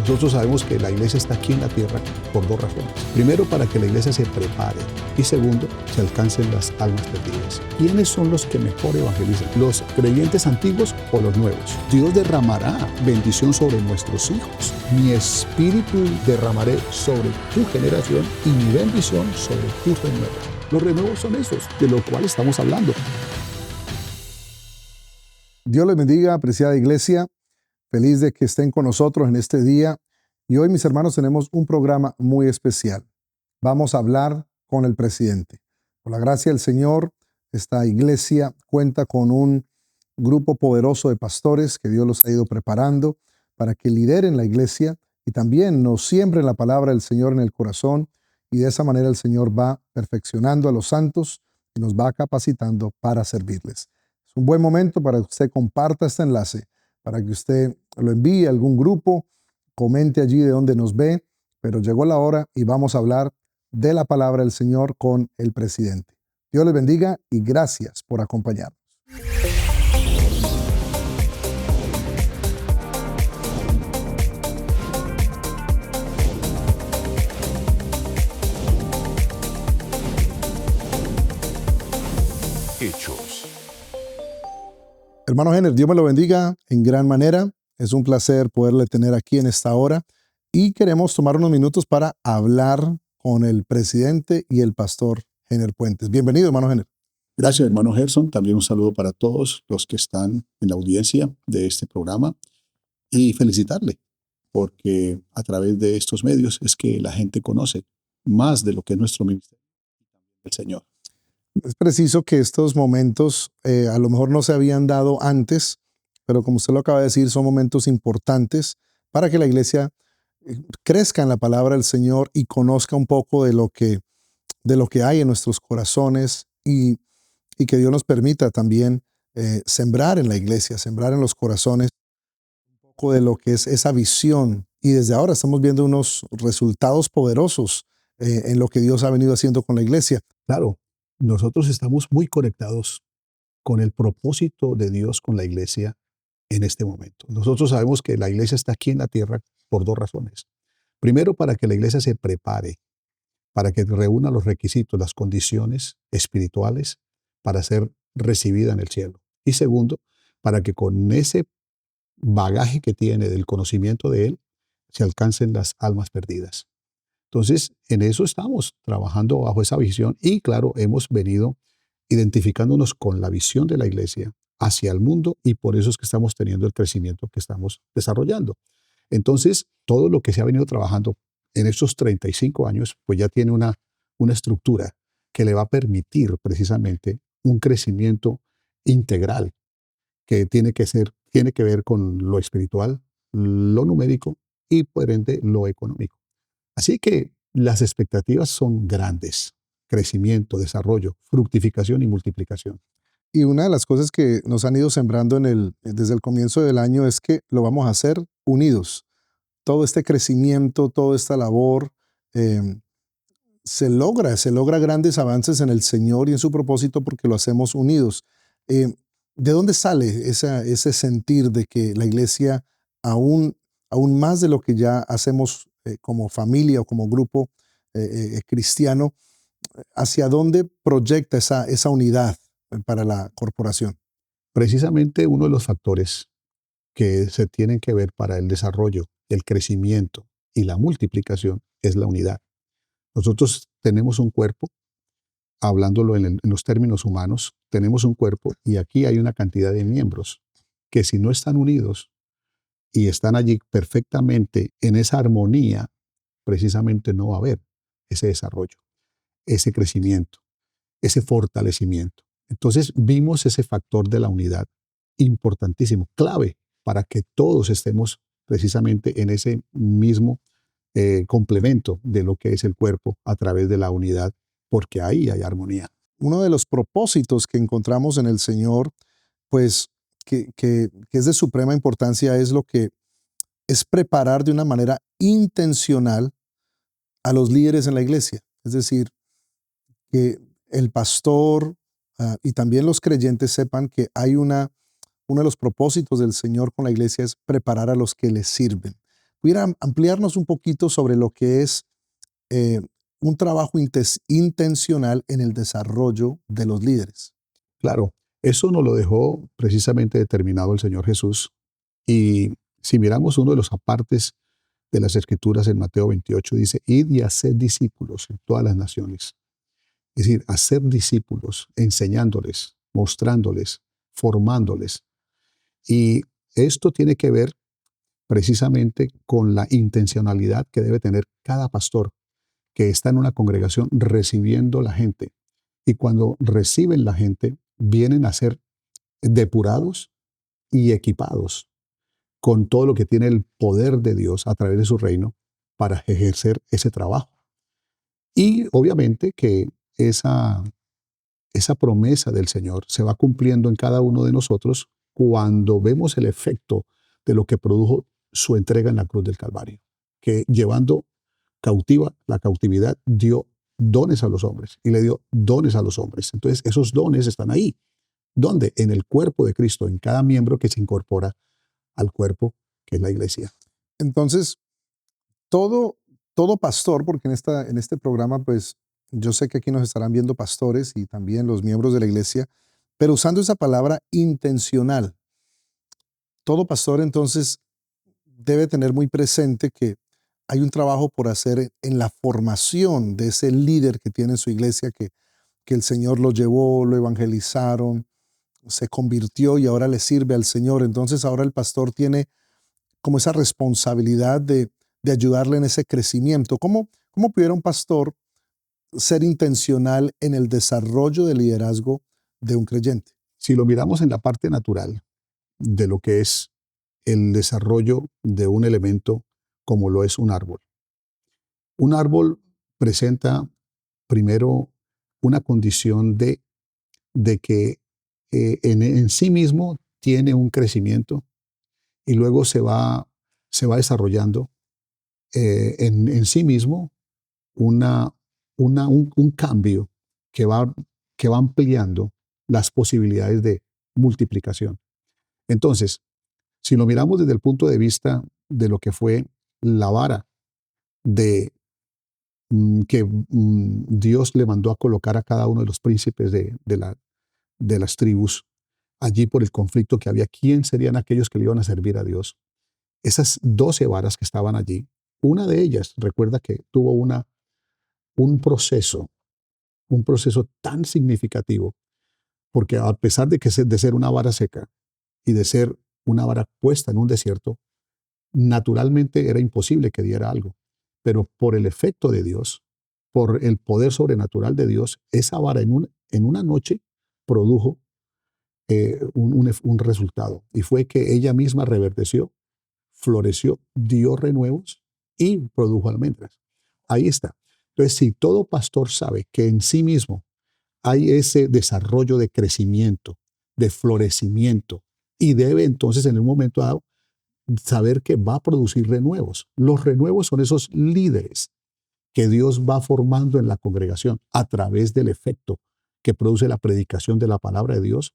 Nosotros sabemos que la iglesia está aquí en la tierra por dos razones. Primero, para que la iglesia se prepare. Y segundo, se alcancen las almas perdidas. ¿Quiénes son los que mejor evangelizan? ¿Los creyentes antiguos o los nuevos? Dios derramará bendición sobre nuestros hijos. Mi espíritu derramaré sobre tu generación y mi bendición sobre tus renuevos. Los renuevos son esos, de lo cual estamos hablando. Dios les bendiga, apreciada iglesia. Feliz de que estén con nosotros en este día. Y hoy, mis hermanos, tenemos un programa muy especial. Vamos a hablar con el presidente. Por la gracia del Señor, esta iglesia cuenta con un grupo poderoso de pastores que Dios los ha ido preparando para que lideren la iglesia y también nos siembren la palabra del Señor en el corazón. Y de esa manera el Señor va perfeccionando a los santos y nos va capacitando para servirles. Es un buen momento para que usted comparta este enlace, para que usted lo envíe a algún grupo, comente allí de donde nos ve, pero llegó la hora y vamos a hablar de la palabra del Señor con el presidente. Dios les bendiga y gracias por acompañarnos. Hechos. Hermano Jenner, Dios me lo bendiga en gran manera. Es un placer poderle tener aquí en esta hora y queremos tomar unos minutos para hablar con el presidente y el pastor Jenner Puentes. Bienvenido, hermano Jenner. Gracias, hermano Gerson. También un saludo para todos los que están en la audiencia de este programa y felicitarle, porque a través de estos medios es que la gente conoce más de lo que es nuestro ministerio, el Señor. Es preciso que estos momentos a lo mejor no se habían dado antes, pero como usted lo acaba de decir, son momentos importantes para que la iglesia crezca en la palabra del Señor y conozca un poco de lo que hay en nuestros corazones y que Dios nos permita también sembrar en la iglesia, sembrar en los corazones un poco de lo que es esa visión. Y desde ahora estamos viendo unos resultados poderosos en lo que Dios ha venido haciendo con la iglesia. Claro, nosotros estamos muy conectados con el propósito de Dios con la iglesia en este momento. Nosotros sabemos que la iglesia está aquí en la tierra por dos razones. Primero, para que la iglesia se prepare, para que reúna los requisitos, las condiciones espirituales para ser recibida en el cielo. Y segundo, para que con ese bagaje que tiene del conocimiento de Él, se alcancen las almas perdidas. Entonces, en eso estamos trabajando bajo esa visión y claro, hemos venido identificándonos con la visión de la iglesia hacia el mundo y por eso es que estamos teniendo el crecimiento que estamos desarrollando. Entonces, todo lo que se ha venido trabajando en estos 35 años, pues ya tiene una estructura que le va a permitir precisamente un crecimiento integral que tiene que ver con lo espiritual, lo numérico y por ende lo económico. Así que las expectativas son grandes: crecimiento, desarrollo, fructificación y multiplicación. Y una de las cosas que nos han ido sembrando desde el comienzo del año es que lo vamos a hacer unidos. Todo este crecimiento, toda esta labor, eh, se logra grandes avances en el Señor y en su propósito porque lo hacemos unidos. Eh, ¿De dónde sale ese sentir de que la iglesia, aún, aún más de lo que ya hacemos como familia o como grupo cristiano, hacia dónde proyecta esa unidad para la corporación? Precisamente uno de los factores que se tienen que ver para el desarrollo, el crecimiento y la multiplicación es la unidad. Nosotros tenemos un cuerpo, hablándolo en los términos humanos, tenemos un cuerpo y aquí hay una cantidad de miembros que si no están unidos y están allí perfectamente en esa armonía, precisamente no va a haber ese desarrollo, ese crecimiento, ese fortalecimiento. Entonces vimos ese factor de la unidad importantísimo, clave para que todos estemos precisamente en ese mismo complemento de lo que es el cuerpo a través de la unidad, porque ahí hay armonía. Uno de los propósitos que encontramos en el Señor, pues que es de suprema importancia, es lo que es preparar de una manera intencional a los líderes en la iglesia. Es decir, que el pastor y también los creyentes sepan que hay uno de los propósitos del Señor con la iglesia es preparar a los que les sirven. ¿pudiera ampliarnos un poquito sobre lo que es eh, un trabajo intencional en el desarrollo de los líderes? Claro, eso nos lo dejó precisamente determinado el Señor Jesús. Y si miramos uno de los apartes de las Escrituras en Mateo 28, dice, id y haced discípulos en todas las naciones. Es decir, hacer discípulos, enseñándoles, mostrándoles, formándoles. Y esto tiene que ver precisamente con la intencionalidad que debe tener cada pastor que está en una congregación recibiendo la gente. Y cuando reciben la gente, vienen a ser depurados y equipados con todo lo que tiene el poder de Dios a través de su reino para ejercer ese trabajo. Y obviamente que esa promesa del Señor se va cumpliendo en cada uno de nosotros cuando vemos el efecto de lo que produjo su entrega en la cruz del Calvario, que llevando cautiva la cautividad dio dones a los hombres y le dio dones a los hombres. Entonces esos dones están ahí. ¿Dónde? En el cuerpo de Cristo, en cada miembro que se incorpora al cuerpo que es la iglesia. Entonces, todo, todo pastor, porque en este programa, pues yo sé que aquí nos estarán viendo pastores y también los miembros de la iglesia, pero usando esa palabra intencional, todo pastor entonces debe tener muy presente que hay un trabajo por hacer en la formación de ese líder que tiene en su iglesia, que el Señor lo llevó, lo evangelizaron, se convirtió y ahora le sirve al Señor. Entonces ahora el pastor tiene como esa responsabilidad de ayudarle en ese crecimiento. ¿Cómo pudiera un pastor ser intencional en el desarrollo del liderazgo de un creyente? Si lo miramos en la parte natural de lo que es el desarrollo de un elemento como lo es un árbol. Un árbol presenta primero una condición de que en sí mismo tiene un crecimiento y luego se va desarrollando en sí mismo una, un cambio que que va ampliando las posibilidades de multiplicación. Entonces, si lo miramos desde el punto de vista de lo que fue la vara de que Dios le mandó a colocar a cada uno de los príncipes de las tribus, allí por el conflicto que había, ¿quién serían aquellos que le iban a servir a Dios? Esas 12 varas que estaban allí, una de ellas, recuerda que tuvo un proceso, un proceso tan significativo, porque a pesar de que de ser una vara seca y de ser una vara puesta en un desierto, naturalmente era imposible que diera algo. Pero por el efecto de Dios, por el poder sobrenatural de Dios, esa vara en una noche produjo un resultado. Y fue que ella misma reverdeció, floreció, dio renuevos y produjo almendras. Ahí está. Entonces, si todo pastor sabe que en sí mismo hay ese desarrollo de crecimiento, de florecimiento, y debe entonces en un momento dado saber que va a producir renuevos. Los renuevos son esos líderes que Dios va formando en la congregación a través del efecto que produce la predicación de la palabra de Dios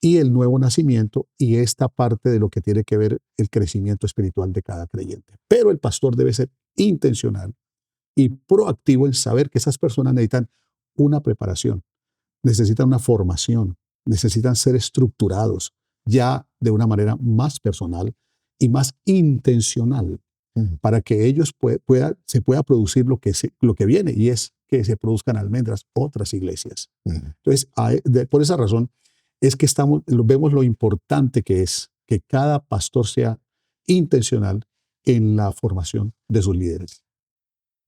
y el nuevo nacimiento y esta parte de lo que tiene que ver el crecimiento espiritual de cada creyente. Pero el pastor debe ser intencional y proactivo en saber que esas personas necesitan una preparación, necesitan una formación, necesitan ser estructurados ya de una manera más personal y más intencional para que ellos se pueda producir lo que viene y es que se produzcan almendras, otras iglesias. Entonces, por esa razón es que vemos lo importante que es que cada pastor sea intencional en la formación de sus líderes.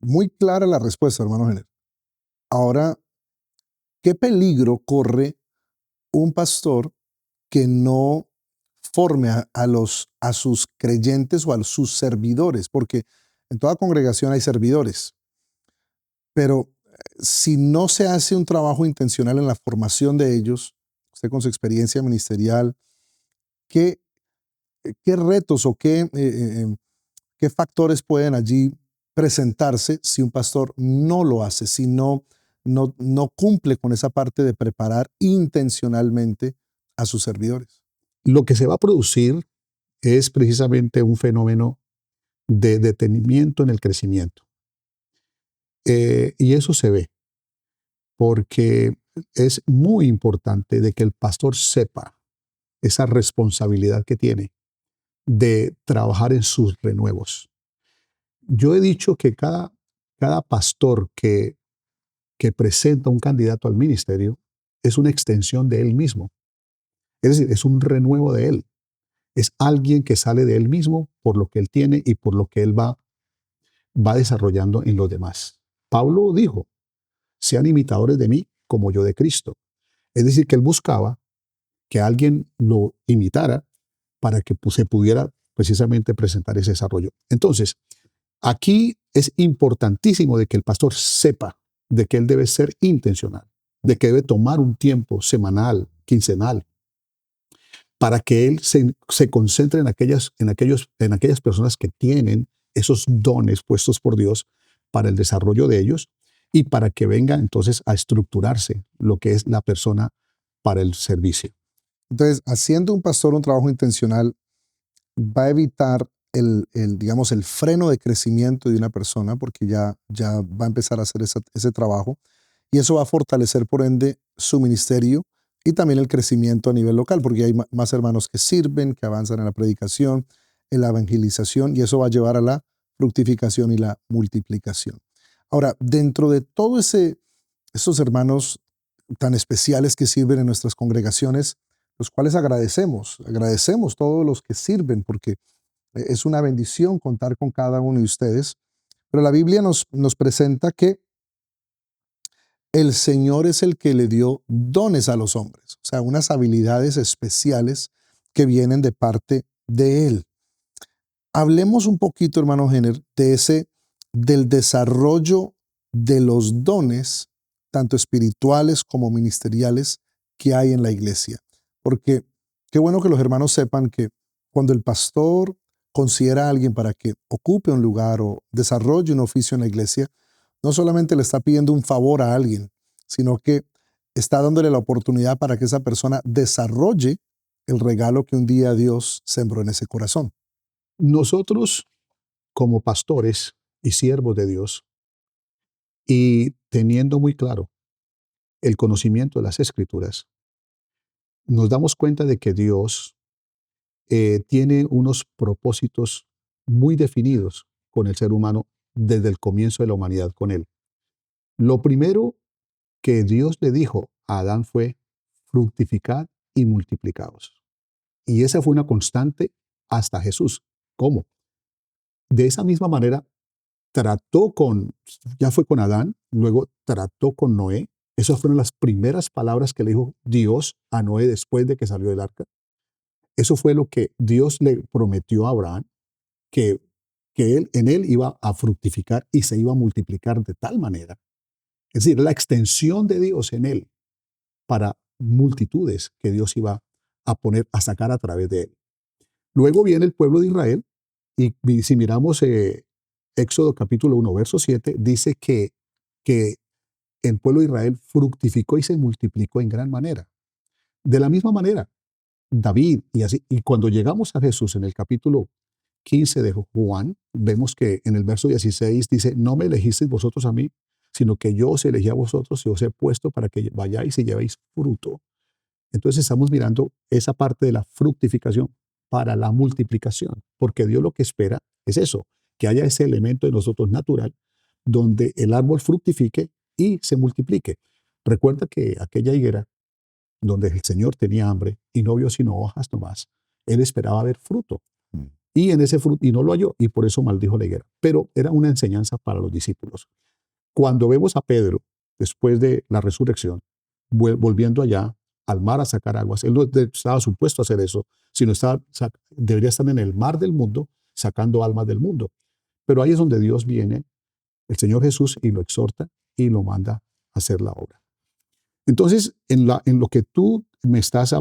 Muy clara la respuesta, hermano Jenner. Ahora, ¿qué peligro corre un pastor que no forme a sus creyentes o a sus servidores? Porque en toda congregación hay servidores, pero si no se hace un trabajo intencional en la formación de ellos, usted con su experiencia ministerial, ¿qué, qué retos o qué factores pueden allí presentarse si un pastor no lo hace, si no cumple con esa parte de preparar intencionalmente a sus servidores? Lo que se va a producir es precisamente un fenómeno de detenimiento en el crecimiento. Y eso se ve, porque es muy importante de que el pastor sepa esa responsabilidad que tiene de trabajar en sus renuevos. Yo he dicho que cada pastor que presenta un candidato al ministerio es una extensión de él mismo. Es decir, es un renuevo de él. Es alguien que sale de él mismo por lo que él tiene y por lo que él va desarrollando en los demás. Pablo dijo, sean imitadores de mí como yo de Cristo. Es decir, que él buscaba que alguien lo imitara para que se pudiera precisamente presentar ese desarrollo. Entonces, aquí es importantísimo de que el pastor sepa de que él debe ser intencional, de que debe tomar un tiempo semanal, quincenal, para que él se concentre en aquellas personas que tienen esos dones puestos por Dios para el desarrollo de ellos y para que venga entonces a estructurarse lo que es la persona para el servicio. Entonces, haciendo un pastor un trabajo intencional, va a evitar digamos, el freno de crecimiento de una persona porque ya va a empezar a hacer ese trabajo y eso va a fortalecer, por ende, su ministerio y también el crecimiento a nivel local porque hay más hermanos que sirven, que avanzan en la predicación, en la evangelización y eso va a llevar a la fructificación y la multiplicación. Ahora, dentro de todos esos hermanos tan especiales que sirven en nuestras congregaciones, los cuales agradecemos todos los que sirven porque es una bendición contar con cada uno de ustedes, pero la Biblia nos presenta que el Señor es el que le dio dones a los hombres, o sea, unas habilidades especiales que vienen de parte de Él. Hablemos un poquito, hermano Jenner, del desarrollo de los dones, tanto espirituales como ministeriales, que hay en la iglesia. Porque qué bueno que los hermanos sepan que cuando el pastor considera a alguien para que ocupe un lugar o desarrolle un oficio en la iglesia, no solamente le está pidiendo un favor a alguien, sino que está dándole la oportunidad para que esa persona desarrolle el regalo que un día Dios sembró en ese corazón. Nosotros, como pastores y siervos de Dios, y teniendo muy claro el conocimiento de las Escrituras, nos damos cuenta de que Dios tiene unos propósitos muy definidos con el ser humano desde el comienzo de la humanidad con él. Lo primero que Dios le dijo a Adán fue fructificad y multiplicaos. Y esa fue una constante hasta Jesús. ¿Cómo? De esa misma manera ya fue con Adán, luego trató con Noé. Esas fueron las primeras palabras que le dijo Dios a Noé después de que salió del arca. Eso fue lo que Dios le prometió a Abraham, que, en él iba a fructificar y se iba a multiplicar de tal manera. Es decir, la extensión de Dios en él para multitudes que Dios iba a sacar a través de él. Luego viene el pueblo de Israel y si miramos Éxodo capítulo 1, verso 7, dice que el pueblo de Israel fructificó y se multiplicó en gran manera. De la misma manera, David y así. Y cuando llegamos a Jesús en el capítulo 15 de Juan, vemos que en el verso 16 dice, no me elegisteis vosotros a mí, sino que yo os elegí a vosotros y os he puesto para que vayáis y llevéis fruto. Entonces estamos mirando esa parte de la fructificación para la multiplicación, porque Dios lo que espera es eso, que haya ese elemento de nosotros natural, donde el árbol fructifique y se multiplique. Recuerda que aquella higuera, donde el Señor tenía hambre y no vio sino hojas nomás, él esperaba ver fruto. Y en ese fruto, y no lo halló, y por eso maldijo la higuera. Pero era una enseñanza para los discípulos. Cuando vemos a Pedro, después de la resurrección, volviendo allá al mar a sacar aguas, él no estaba supuesto a hacer eso, sino debería estar en el mar del mundo, sacando almas del mundo. Pero ahí es donde Dios viene, el Señor Jesús, y lo exhorta y lo manda a hacer la obra. Entonces, en lo que tú me estás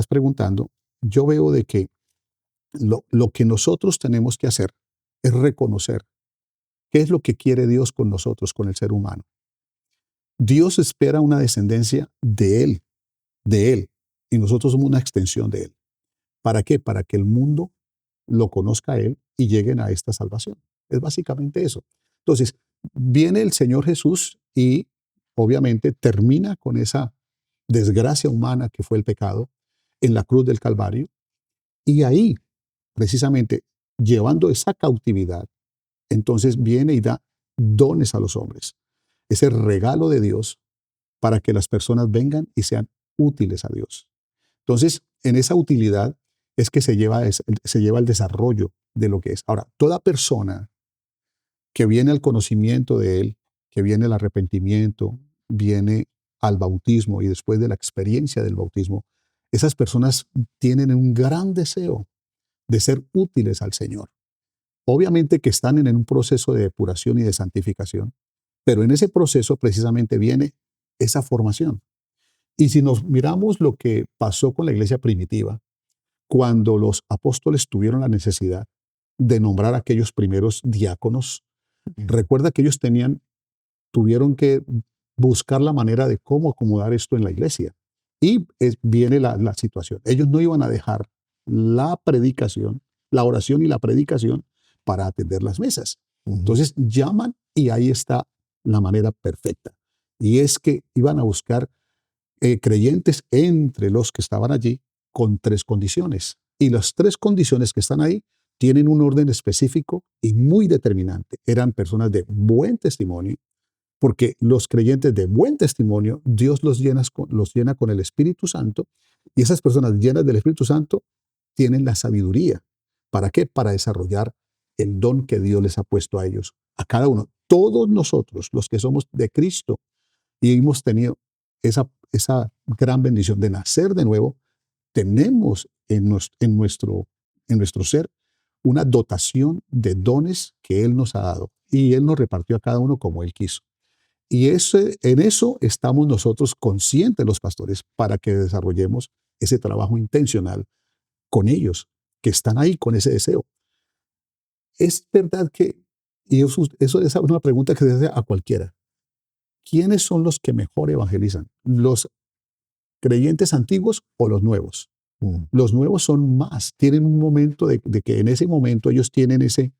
preguntando, yo veo de que lo que nosotros tenemos que hacer es reconocer qué es lo que quiere Dios con nosotros, con el ser humano. Dios espera una descendencia de Él, y nosotros somos una extensión de Él. ¿Para qué? Para que el mundo lo conozca a Él y lleguen a esta salvación. Es básicamente eso. Entonces, viene el Señor Jesús y obviamente termina con esa desgracia humana que fue el pecado en la cruz del Calvario. Y ahí, precisamente, llevando esa cautividad, entonces viene y da dones a los hombres. Ese regalo de Dios para que las personas vengan y sean útiles a Dios. Entonces, en esa utilidad es que se lleva el desarrollo de lo que es. Ahora, toda persona que viene al conocimiento de Él, que viene al arrepentimiento, viene al bautismo y después de la experiencia del bautismo, esas personas tienen un gran deseo de ser útiles al Señor. Obviamente que están en un proceso de depuración y de santificación, pero en ese proceso precisamente viene esa formación. Y si nos miramos lo que pasó con la iglesia primitiva, cuando los apóstoles tuvieron la necesidad de nombrar a aquellos primeros diáconos, recuerda que ellos tuvieron que buscar la manera de cómo acomodar esto en la iglesia. Y viene la situación. Ellos no iban a dejar la predicación, la oración y la predicación para atender las mesas. Entonces llaman y ahí está la manera perfecta. Y es que iban a buscar creyentes entre los que estaban allí con 3 condiciones. Y las 3 condiciones que están ahí tienen un orden específico y muy determinante. Eran personas de buen testimonio, porque los creyentes de buen testimonio, Dios los llena con el Espíritu Santo, y esas personas llenas del Espíritu Santo tienen la sabiduría. ¿Para qué? Para desarrollar el don que Dios les ha puesto a ellos, a cada uno. Todos nosotros, los que somos de Cristo y hemos tenido esa gran bendición de nacer de nuevo, tenemos en nuestro ser una dotación de dones que Él nos ha dado y Él nos repartió a cada uno como Él quiso. Y en eso estamos nosotros conscientes, los pastores, para que desarrollemos ese trabajo intencional con ellos, que están ahí con ese deseo. Es verdad que, y eso es una pregunta que se hace a cualquiera, ¿quiénes son los que mejor evangelizan? ¿Los creyentes antiguos o los nuevos? Los nuevos son más, tienen un momento de que en ese momento ellos tienen ese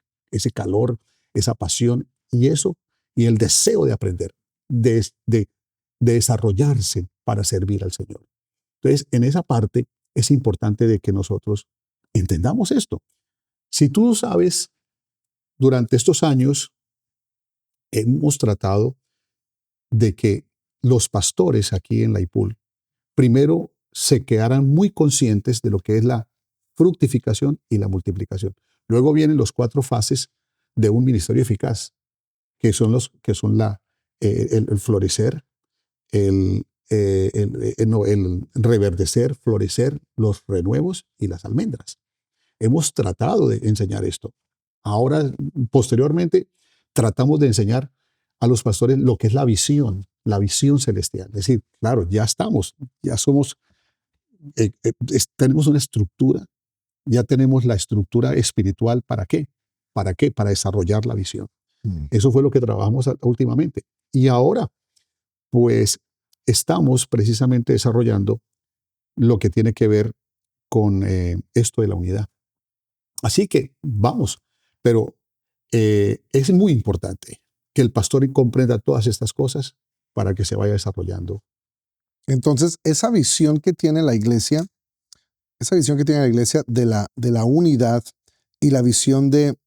calor, esa pasión y el deseo de aprender, de desarrollarse para servir al Señor. Entonces, en esa parte es importante de que nosotros entendamos esto. Si tú sabes, durante estos años hemos tratado de que los pastores aquí en la IPUL primero se quedaran muy conscientes de lo que es la fructificación y la multiplicación. Luego vienen los 4 fases de un ministerio eficaz, que son el florecer, el reverdecer, florecer, los renuevos y las almendras. Hemos tratado de enseñar esto. Ahora, posteriormente, tratamos de enseñar a los pastores lo que es la visión celestial. Es decir, claro, ya somos, tenemos una estructura, ya tenemos la estructura espiritual. ¿Para qué? ¿Para qué? Para desarrollar la visión. Eso fue lo que trabajamos últimamente. Y ahora, pues, estamos precisamente desarrollando lo que tiene que ver con esto de la unidad. Así que vamos, pero es muy importante que el pastor comprenda todas estas cosas para que se vaya desarrollando. Entonces, esa visión que tiene la iglesia de la unidad y la visión del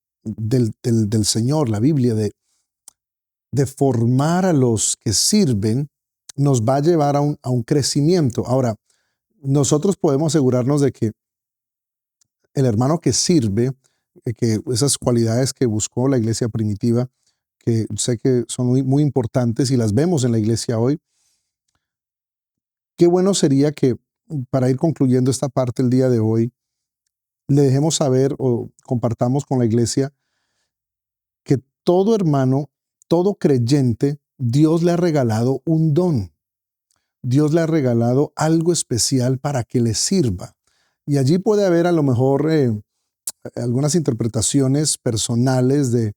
Señor, la Biblia, de formar a los que sirven, nos va a llevar a un crecimiento. Ahora, nosotros podemos asegurarnos de que el hermano que sirve, que esas cualidades que buscó la iglesia primitiva, que sé que son muy, muy importantes y las vemos en la iglesia hoy, qué bueno sería que, para ir concluyendo esta parte el día de hoy, le dejemos saber o compartamos con la iglesia que todo hermano, todo creyente, Dios le ha regalado un don. Dios le ha regalado algo especial para que le sirva. Y allí puede haber a lo mejor algunas interpretaciones personales de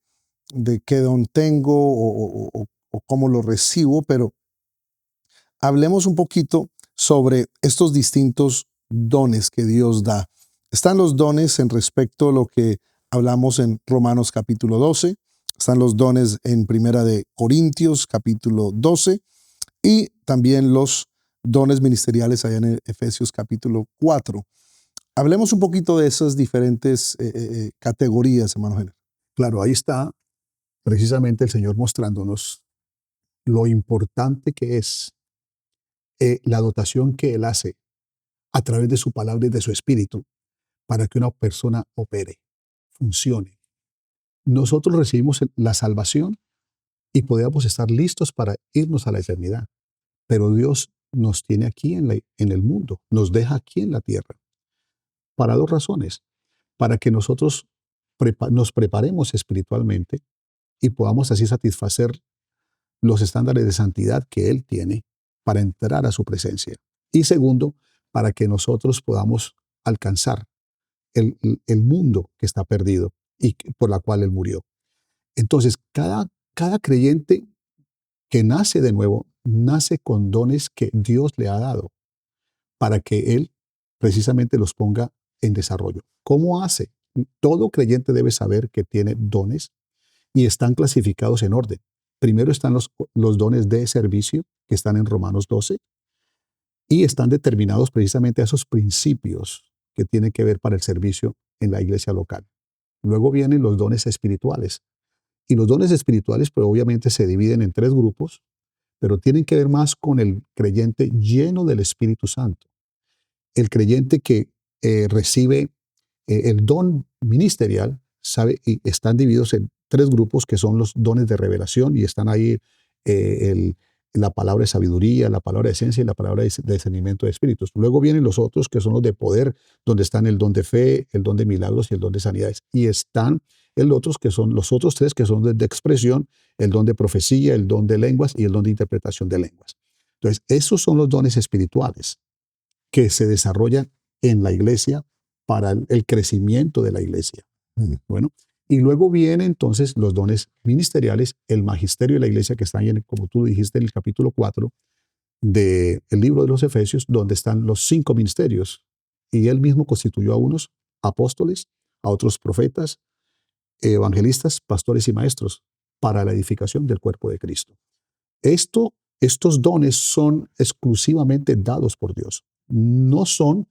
qué don tengo o cómo lo recibo, pero hablemos un poquito sobre estos distintos dones que Dios da. Están los dones en respecto a lo que hablamos en Romanos capítulo 12, están los dones en Primera de Corintios capítulo 12 y también los dones ministeriales allá en Efesios capítulo 4. Hablemos un poquito de esas diferentes categorías, hermano Henry. Claro, ahí está precisamente el Señor mostrándonos lo importante que es la dotación que Él hace a través de su palabra y de su espíritu para que una persona opere, funcione. Nosotros recibimos la salvación y podemos estar listos para irnos a la eternidad, pero Dios nos tiene aquí en el mundo, nos deja aquí en la tierra, para dos razones: para que nosotros nos preparemos espiritualmente y podamos así satisfacer los estándares de santidad que Él tiene para entrar a su presencia. Y segundo, para que nosotros podamos alcanzar el mundo que está perdido y por la cual Él murió. Entonces, cada creyente que nace de nuevo, nace con dones que Dios le ha dado para que Él precisamente los ponga en desarrollo. ¿Cómo hace? Todo creyente debe saber que tiene dones y están clasificados en orden. Primero están los dones de servicio, que están en Romanos 12, y están determinados precisamente a esos principios que tienen que ver para el servicio en la iglesia local. Luego vienen los dones espirituales. Y los dones espirituales, pues obviamente se dividen en tres grupos, pero tienen que ver más con el creyente lleno del Espíritu Santo. El creyente que recibe el don ministerial, sabe, y están divididos en tres grupos que son los dones de revelación, y están ahí eh, la palabra de sabiduría, la palabra de ciencia y la palabra de discernimiento de espíritus. Luego vienen los otros que son los de poder, donde están el don de fe, el don de milagros y el don de sanidades. Y están otros que son los otros tres que son de expresión, el don de profecía, el don de lenguas y el don de interpretación de lenguas. Entonces, esos son los dones espirituales que se desarrollan en la iglesia para el crecimiento de la iglesia. Bueno, y luego vienen entonces los dones ministeriales, el magisterio de la iglesia, que está ahí, como tú dijiste, en el capítulo 4 del libro de los Efesios, donde están los 5 ministerios. Y él mismo constituyó a unos apóstoles, a otros profetas, evangelistas, pastores y maestros para la edificación del cuerpo de Cristo. Estos dones son exclusivamente dados por Dios. No son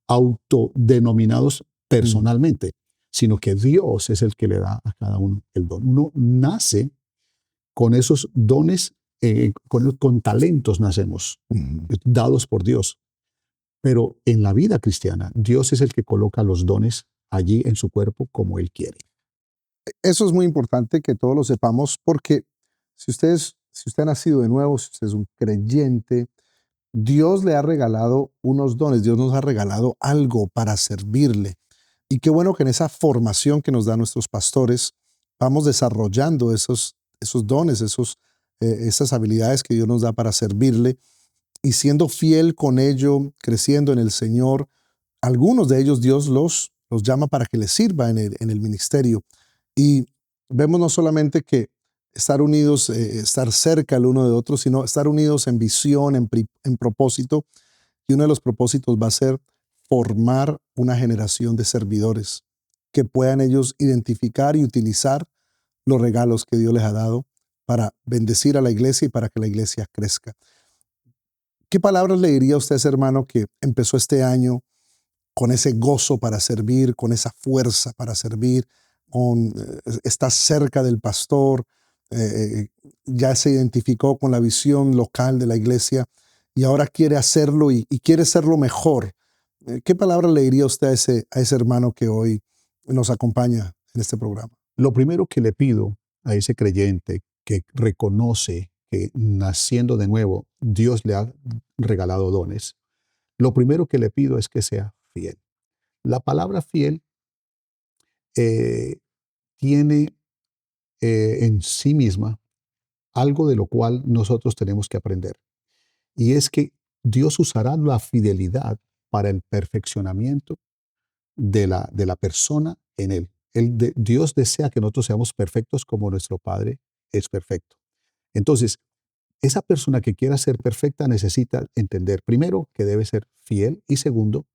autodenominados personalmente, sino que Dios es el que le da a cada uno el don. Uno nace con esos dones, con talentos nacemos, dados por Dios. Pero en la vida cristiana, Dios es el que coloca los dones allí en su cuerpo como Él quiere. Eso es muy importante que todos lo sepamos, porque si usted ha nacido de nuevo, si usted es un creyente, Dios le ha regalado unos dones, Dios nos ha regalado algo para servirle. Y qué bueno que en esa formación que nos dan nuestros pastores, vamos desarrollando esos dones, esas habilidades que Dios nos da para servirle y siendo fiel con ello, creciendo en el Señor. Algunos de ellos Dios los llama para que les sirva en el ministerio. Y vemos no solamente que estar unidos, estar cerca el uno de otro, sino estar unidos en visión, en propósito. Y uno de los propósitos va a ser formar una generación de servidores que puedan ellos identificar y utilizar los regalos que Dios les ha dado para bendecir a la iglesia y para que la iglesia crezca. ¿Qué palabras le diría a usted, ese hermano, que empezó este año con ese gozo para servir, con esa fuerza para servir, está cerca del pastor, ya se identificó con la visión local de la iglesia y ahora quiere hacerlo y quiere hacerlo mejor? ¿Qué palabra le diría usted a ese hermano que hoy nos acompaña en este programa? Lo primero que le pido a ese creyente que reconoce que naciendo de nuevo Dios le ha regalado dones, lo primero que le pido es que sea fiel. La palabra fiel tiene en sí misma algo de lo cual nosotros tenemos que aprender. Y es que Dios usará la fidelidad para el perfeccionamiento de la persona en Él. Dios desea que nosotros seamos perfectos como nuestro Padre es perfecto. Entonces, esa persona que quiera ser perfecta necesita entender, primero, que debe ser fiel, y segundo,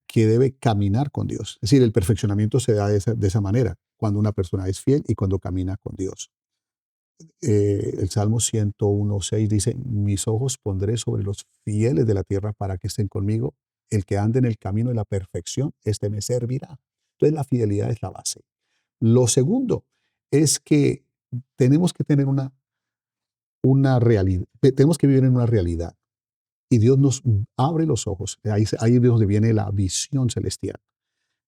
que debe caminar con Dios. Es decir, el perfeccionamiento se da de esa manera, cuando una persona es fiel y cuando camina con Dios. El Salmo 101:6 dice, mis ojos pondré sobre los fieles de la tierra para que estén conmigo. El que ande en el camino de la perfección, este me servirá. Entonces la fidelidad es la base. Lo segundo es que tenemos que tener una realidad, tenemos que vivir en una realidad. Y Dios nos abre los ojos. Ahí es donde viene la visión celestial.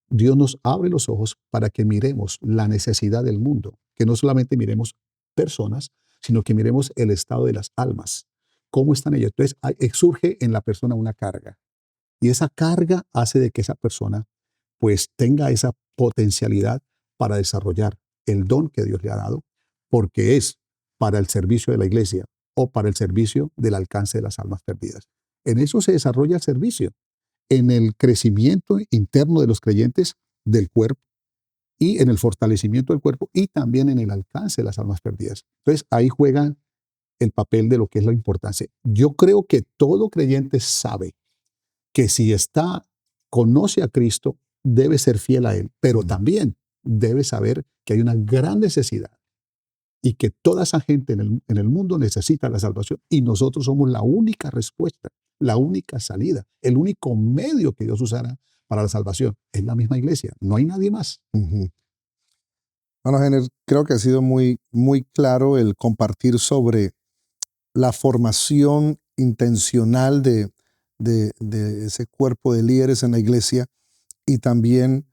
Dios nos abre los ojos para que miremos la necesidad del mundo, que no solamente miremos personas, sino que miremos el estado de las almas, cómo están ellas. Entonces surge en la persona una carga y esa carga hace de que esa persona pues tenga esa potencialidad para desarrollar el don que Dios le ha dado, porque es para el servicio de la iglesia o para el servicio del alcance de las almas perdidas. En eso se desarrolla el servicio, en el crecimiento interno de los creyentes del cuerpo y en el fortalecimiento del cuerpo y también en el alcance de las almas perdidas. Entonces ahí juega el papel de lo que es la importancia. Yo creo que todo creyente sabe que si conoce a Cristo, debe ser fiel a Él, pero también debe saber que hay una gran necesidad y que toda esa gente en el mundo necesita la salvación y nosotros somos la única respuesta, la única salida, el único medio que Dios usará para la salvación. Es la misma iglesia, no hay nadie más. Bueno, Jenner, creo que ha sido muy, muy claro el compartir sobre la formación intencional de ese cuerpo de líderes en la iglesia y también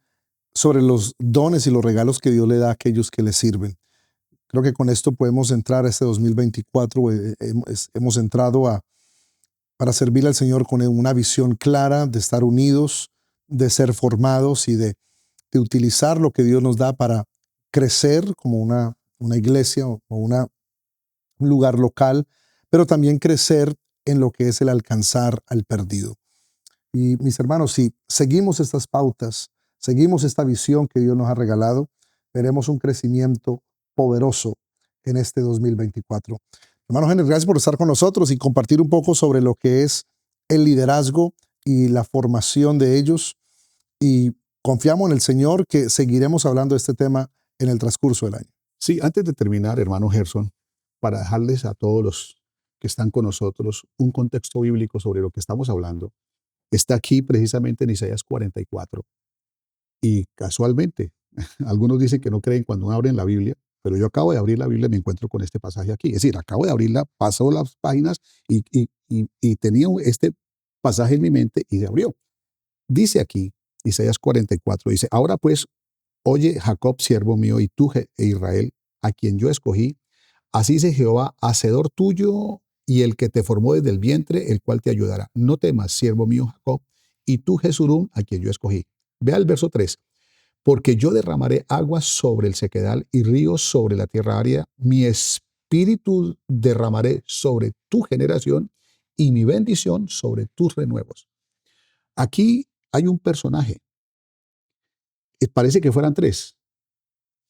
sobre los dones y los regalos que Dios le da a aquellos que le sirven. Creo que con esto podemos entrar a este 2024. Hemos entrado para servir al Señor con una visión clara de estar unidos, de ser formados y de utilizar lo que Dios nos da para crecer como una iglesia o un lugar local, pero también crecer en lo que es el alcanzar al perdido. Y mis hermanos, si seguimos estas pautas, seguimos esta visión que Dios nos ha regalado, veremos un crecimiento poderoso en este 2024. Hermano Henry, gracias por estar con nosotros y compartir un poco sobre lo que es el liderazgo y la formación de ellos. Y confiamos en el Señor que seguiremos hablando de este tema en el transcurso del año. Sí, antes de terminar, hermano Gerson, para dejarles a todos los que están con nosotros un contexto bíblico sobre lo que estamos hablando, está aquí precisamente en Isaías 44. Y casualmente, algunos dicen que no creen cuando abren la Biblia, pero yo acabo de abrir la Biblia y me encuentro con este pasaje aquí. Es decir, acabo de abrirla, pasó las páginas y tenía este pasaje en mi mente y se abrió. Dice aquí, Isaías 44, dice, ahora pues, oye Jacob, siervo mío, y tú, Israel, a quien yo escogí, así dice Jehová, hacedor tuyo y el que te formó desde el vientre, el cual te ayudará. No temas, siervo mío Jacob, y tú, Jesurún, a quien yo escogí. Vea el verso 3. Porque yo derramaré aguas sobre el sequedal y ríos sobre la tierra árida. Mi espíritu derramaré sobre tu generación y mi bendición sobre tus renuevos. Aquí hay un personaje. Parece que fueran tres.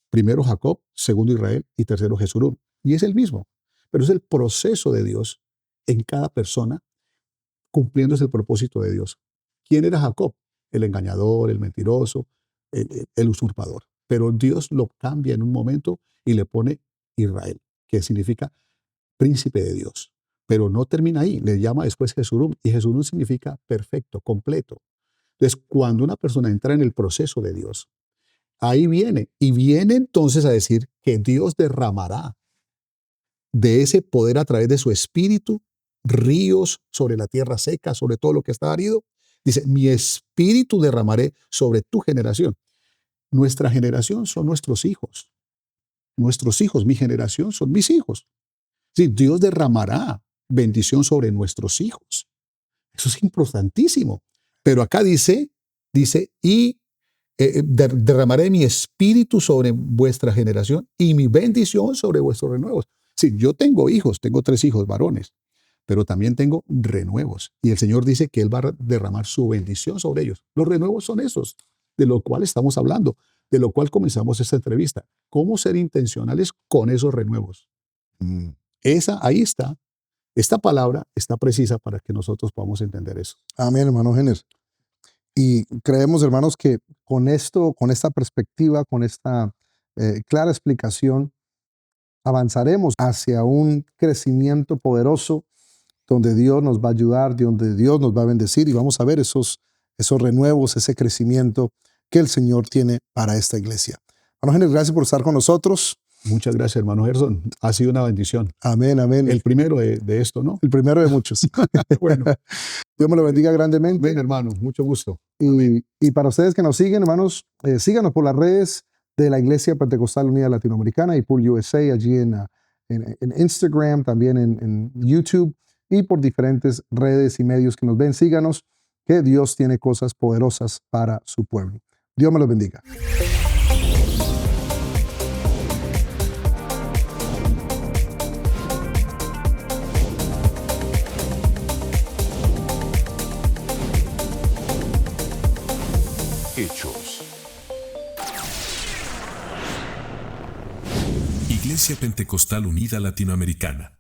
Primero Jacob, segundo Israel y tercero Jesurún. Y es el mismo. Pero es el proceso de Dios en cada persona cumpliéndose el propósito de Dios. ¿Quién era Jacob? El engañador, el mentiroso, el usurpador. Pero Dios lo cambia en un momento y le pone Israel, que significa príncipe de Dios. Pero no termina ahí, le llama después Jesurún, y Jesurún significa perfecto, completo. Entonces, cuando una persona entra en el proceso de Dios, ahí viene, y viene entonces a decir que Dios derramará de ese poder a través de su espíritu, ríos sobre la tierra seca, sobre todo lo que está árido. Dice, mi espíritu derramaré sobre tu generación. Nuestra generación son nuestros hijos. Nuestros hijos, mi generación son mis hijos. Sí, Dios derramará bendición sobre nuestros hijos. Eso es importantísimo. Pero acá dice, y derramaré mi espíritu sobre vuestra generación y mi bendición sobre vuestros renuevos. Sí, yo tengo hijos, tengo 3 hijos varones, pero también tengo renuevos. Y el Señor dice que Él va a derramar su bendición sobre ellos. Los renuevos son esos, de lo cual estamos hablando, de lo cual comenzamos esta entrevista. ¿Cómo ser intencionales con esos renuevos? Ahí está. Esta palabra está precisa para que nosotros podamos entender eso. Amén, hermano Jenner. Y creemos, hermanos, que con esto, con esta perspectiva, con esta clara explicación, avanzaremos hacia un crecimiento poderoso donde Dios nos va a ayudar, donde Dios nos va a bendecir y vamos a ver esos renuevos, ese crecimiento que el Señor tiene para esta iglesia. Hermano Henry, gracias por estar con nosotros. Muchas gracias, hermano Gerson. Ha sido una bendición. Amén, amén. El primero de esto, ¿no? El primero de muchos. Bueno, Dios me lo bendiga grandemente. ven, hermano, mucho gusto. Y para ustedes que nos siguen, hermanos, síganos por las redes de la Iglesia Pentecostal Unida Latinoamericana y Pool USA, allí en Instagram, también en YouTube y por diferentes redes y medios que nos ven. Síganos, que Dios tiene cosas poderosas para su pueblo. Dios me los bendiga. Hechos. Iglesia Pentecostal Unida Latinoamericana.